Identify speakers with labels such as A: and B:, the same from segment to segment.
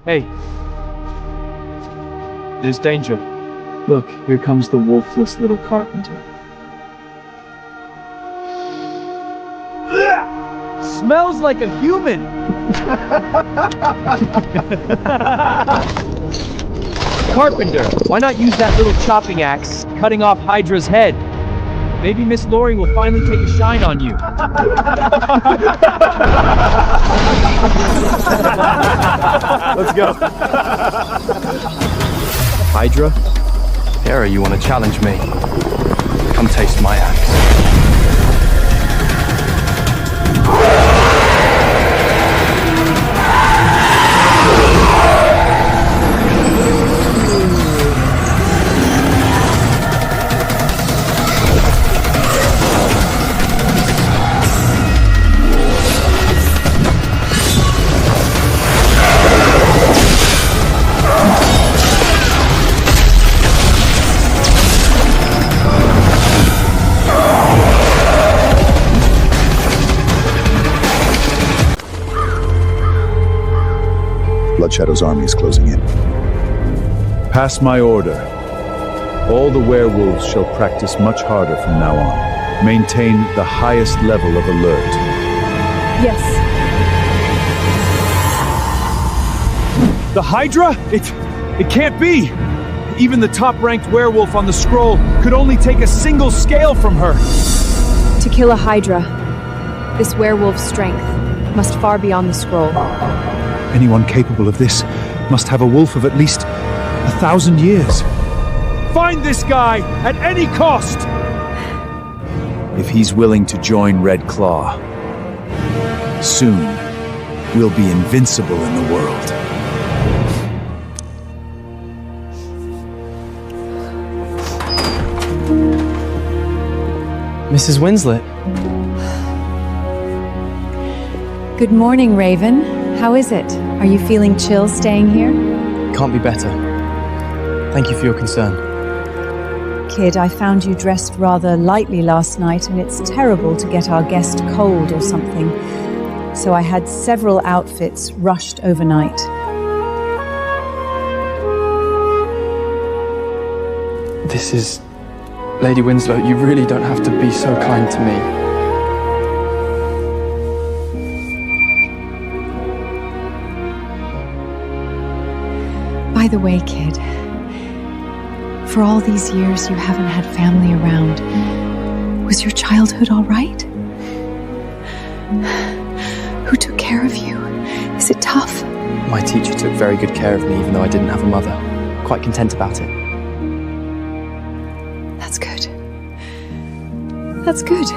A: Hey. There's danger.
B: Look, here comes the wolfless little carpenter.
A: Smells like a human! Carpenter, why not use that little chopping axe, cutting off Hydra's head? Maybe Miss Lori will finally take a shine on you.
C: Let's go.
D: Hydra? Dare you want to challenge me? Come taste my axe.
E: Bloodshadow's army is closing in.
F: Pass my order. All the werewolves shall practice much harder from now on. Maintain the highest level of alert.
G: Yes.
F: The Hydra? It can't be! Even the top-ranked werewolf on the scroll could only take a single scale from her.
G: To kill a Hydra, this werewolf's strength must far beyond the scroll.
F: Anyone capable of this must have a wolf of at least 1,000 years. Find this guy at any cost! If he's willing to join Red Claw, soon we'll be invincible in the world.
C: Mrs. Winslet.
G: Good morning, Raven. How is it? Are you feeling chill staying here?
C: Can't be better. Thank you for your concern.
G: Kid, I found you dressed rather lightly last night, and it's terrible to get our guest cold or something. So I had several outfits rushed overnight.
C: This is... Lady Winslow, you really don't have to be so kind to me.
G: By the way, kid, for all these years you haven't had family around. Was your childhood all right? Who took care of you? Is it tough?
C: My teacher took very good care of me, even though I didn't have a mother. Quite content about it.
G: That's good. That's good.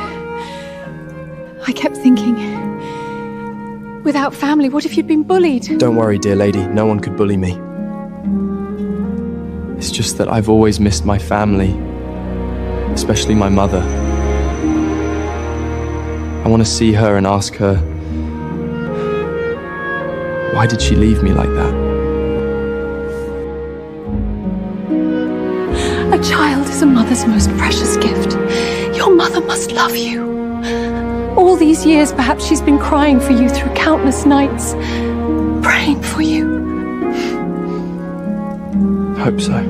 G: I kept thinking, without family, what if you'd been bullied?
C: Don't worry, dear lady, no one could bully me. It's just that I've always missed my family, especially my mother. I want to see her and ask her, why did she leave me like that?
H: A child is a mother's most precious gift. Your mother must love you. All these years, perhaps she's been crying for you through countless nights, praying for you.
C: Hope so.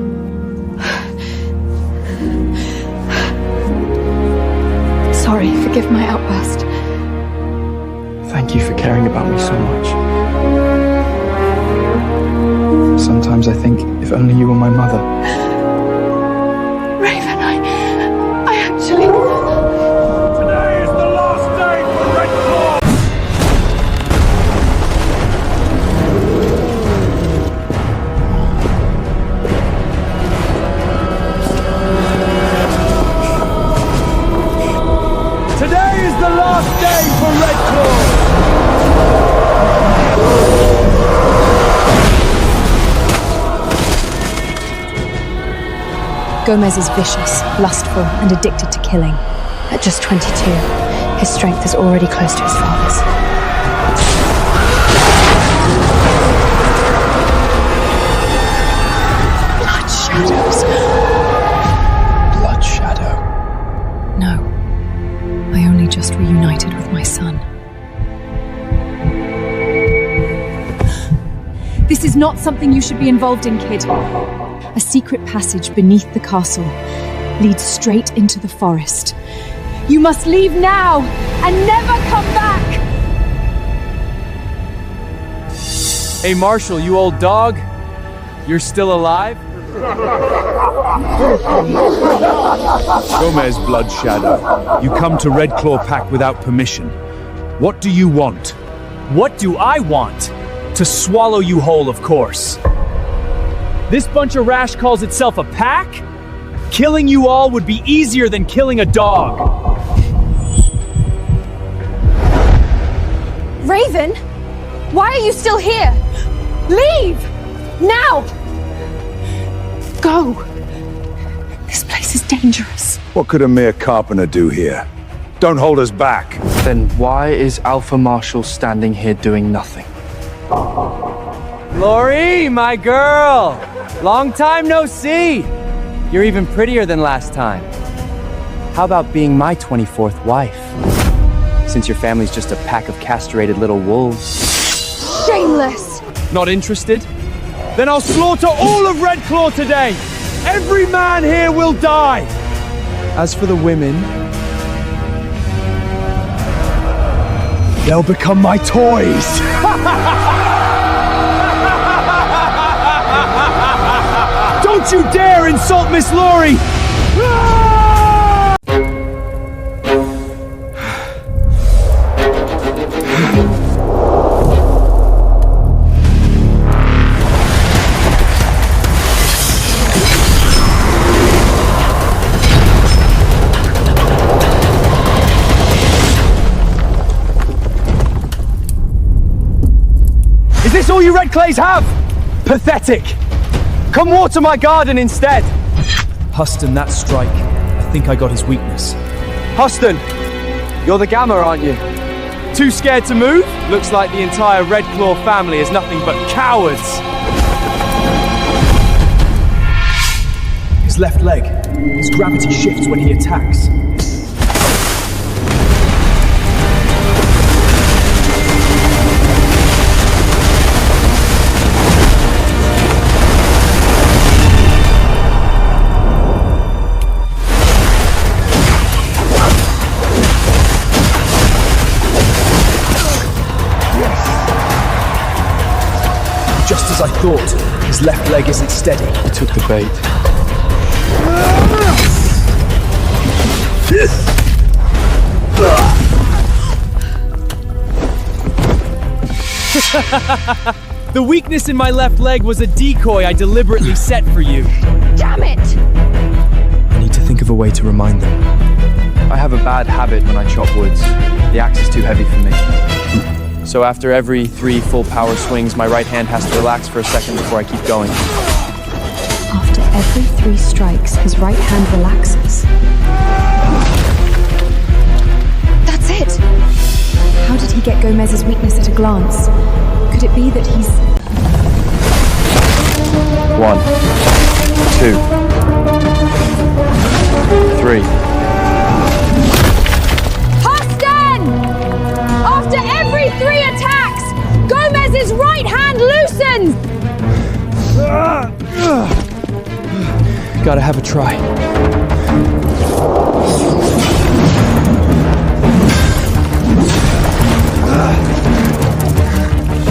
H: Sorry, forgive my outburst.
C: Thank you for caring about me so much. Sometimes I think, if only you were my mother.
H: Raven, I actually...
F: Today is the last day for Red Claw! Today is the last day for Red Claw!
G: Gomez is vicious, lustful, and addicted to killing. At just 22, his strength is already close to his father's.
H: Blood shadows.
C: Blood shadow.
G: No, I only just reunited with my son. This is not something you should be involved in, kid. A secret passage beneath the castle leads straight into the forest. You must leave now and never come back!
A: Hey, Marshall, you old dog. You're still alive?
F: Gomez Blood Shadow, you come to Red Claw Pack without permission. What do you want?
A: What do I want? To swallow you whole, of course. This bunch of rash calls itself a pack? Killing you all would be easier than killing a dog.
H: Raven? Why are you still here? Leave! Now! Go! This place is dangerous.
E: What could a mere carpenter do here? Don't hold us back.
C: Then why is Alpha Marshal standing here doing nothing?
A: Lori, my girl! Long time no see! You're even prettier than last time. How about being my 24th wife? Since your family's just a pack of castrated little wolves.
H: Shameless!
A: Not interested? Then I'll slaughter all of Red Claw today! Every man here will die! As for the women, they'll become my toys! Don't you dare insult Miss Lori! Is this all you Red Clays have? Pathetic! Come water my garden instead! Huston, that strike. I think I got his weakness. Huston! You're the Gamma, aren't you? Too scared to move? Looks like the entire Red Claw family is nothing but cowards! His left leg. His gravity shifts when he attacks. Just as I thought, his left leg isn't steady.
C: I took the bait.
A: The weakness in my left leg was a decoy I deliberately set for you.
H: Damn it!
A: I need to think of a way to remind them.
C: I have a bad habit when I chop woods. The axe is too heavy for me.
A: So after every 3 full power swings, my right hand has to relax for a second before I keep going.
G: After every 3 strikes, his right hand relaxes. That's it! How did he get Gomez's weakness at a glance? Could it be that he's...
C: 1, 2, 3.
G: Huston! After every 3 attacks, Gomez's right hand loosens!
A: Gotta have a try.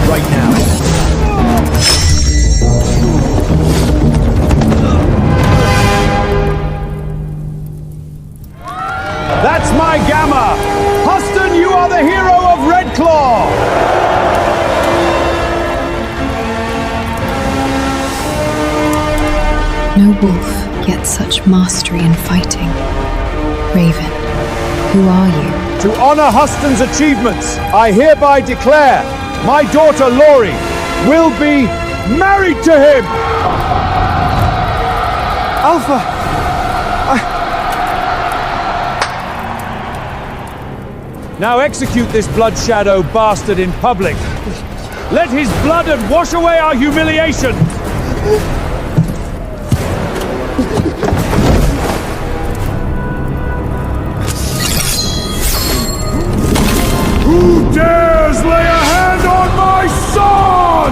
A: Right now.
F: That's my Gamma! Huston, you are the hero of Red Claw!
G: No wolf gets such mastery in fighting. Raven, who are you?
F: To honor Huston's achievements, I hereby declare my daughter Lori will be married to him!
A: Alpha!
F: Now execute this blood shadow bastard in public. Let his blood and wash away our humiliation! Who dares lay a hand on my son?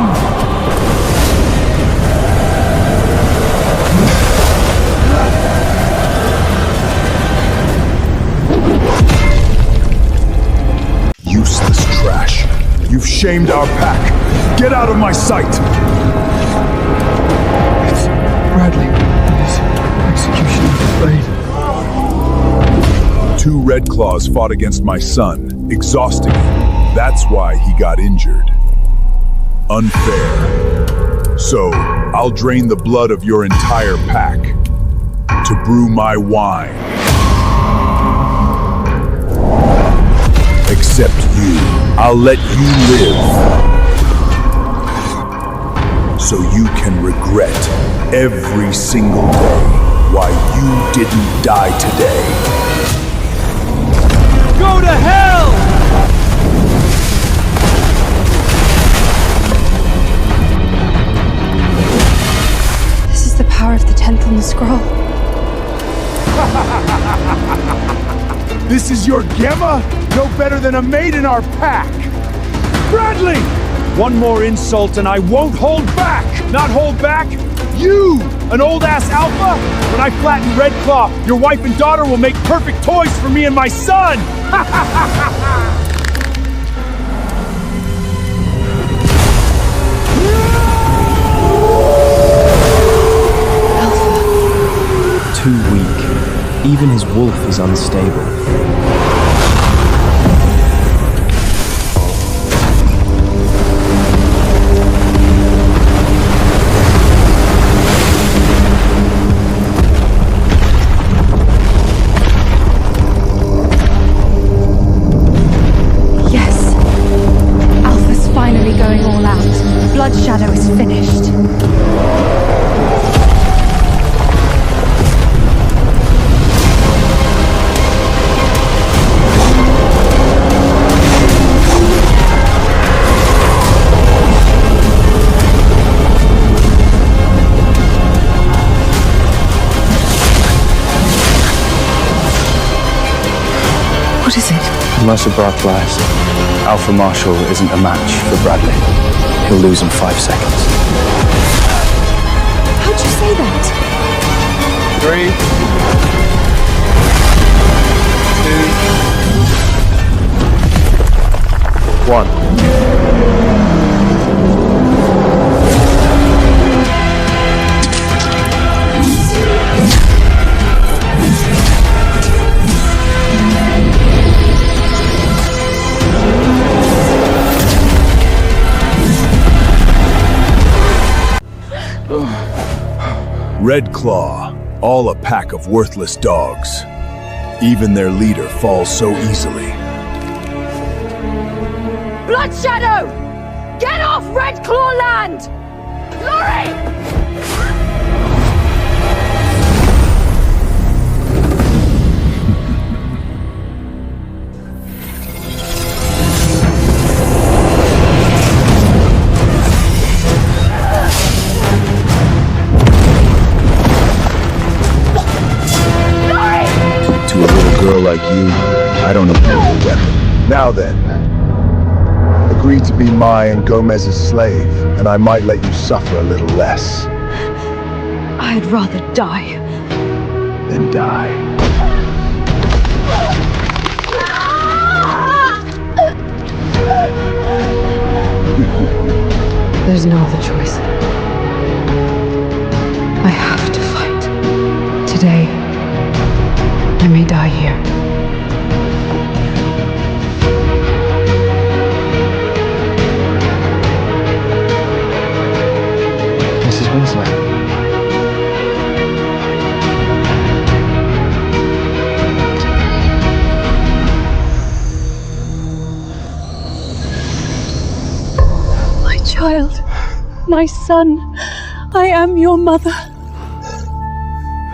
E: shamed our pack. Get out of my sight!
C: It's Bradley and his executioner blade.
E: 2 Red Claws fought against my son, exhausting him. That's why he got injured. Unfair. So, I'll drain the blood of your entire pack to brew my wine. Except you. I'll let you live. So you can regret every single day why you didn't die today.
A: Go to hell!
H: This is the power of the 10th on the scroll.
E: This is your Gemma? No better than a maid in our pack.
F: Bradley! One more insult and I won't hold back! Not hold back? You! An old-ass alpha? When I flatten Red Claw, your wife and daughter will make perfect toys for me and my son!
I: Too weak. Even his wolf is unstable.
H: Yes. Alpha's finally going all out. Blood Shadow is finished.
G: What is it?
D: Unless a breath lies, Alpha Marshal isn't a match for Bradley. He'll lose in 5 seconds.
G: How'd you say that?
D: 3, 2, 1.
E: Red Claw, all a pack of worthless dogs. Even their leader falls so easily.
H: Blood Shadow! Get off Red Claw land! Lorry!
E: To a little girl like you, I don't oppose a weapon. Now then, agree to be my and Gomez's slave, and I might let you suffer a little less.
H: I'd rather die.
E: Then die.
H: There's no other choice. I have to fight. Today, I may die here.
C: Mrs. Winslow.
H: My child, my son, I am your mother.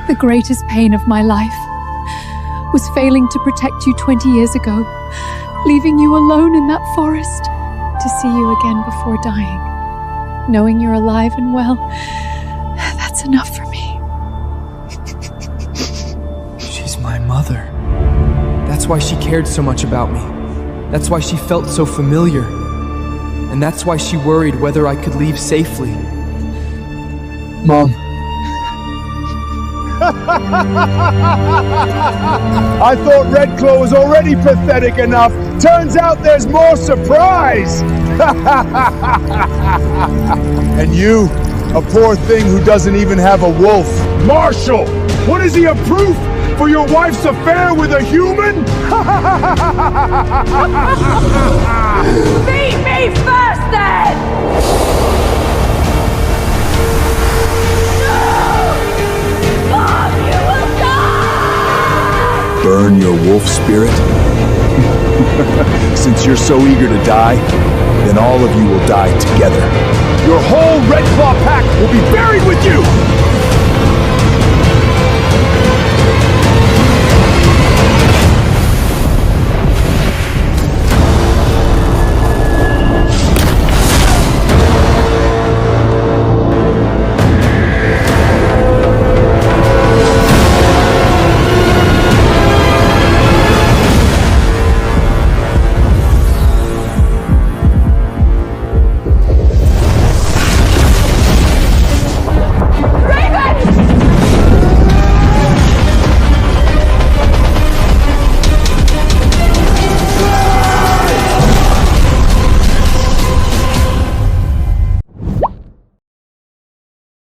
H: The greatest pain of my life was failing to protect you 20 years ago, leaving you alone in that forest to see you again before dying. Knowing you're alive and well, that's enough for me.
C: She's my mother. That's why she cared so much about me. That's why she felt so familiar. And that's why she worried whether I could leave safely. Mom.
E: I thought Redclaw was already pathetic enough. Turns out there's more surprise! And you, a poor thing who doesn't even have a wolf. Marshall! What is he, a proof for your wife's affair with a human?
J: Beat me first then!
E: Burn your wolf spirit? Since you're so eager to die, then all of you will die together. Your whole Redclaw pack will be buried with you!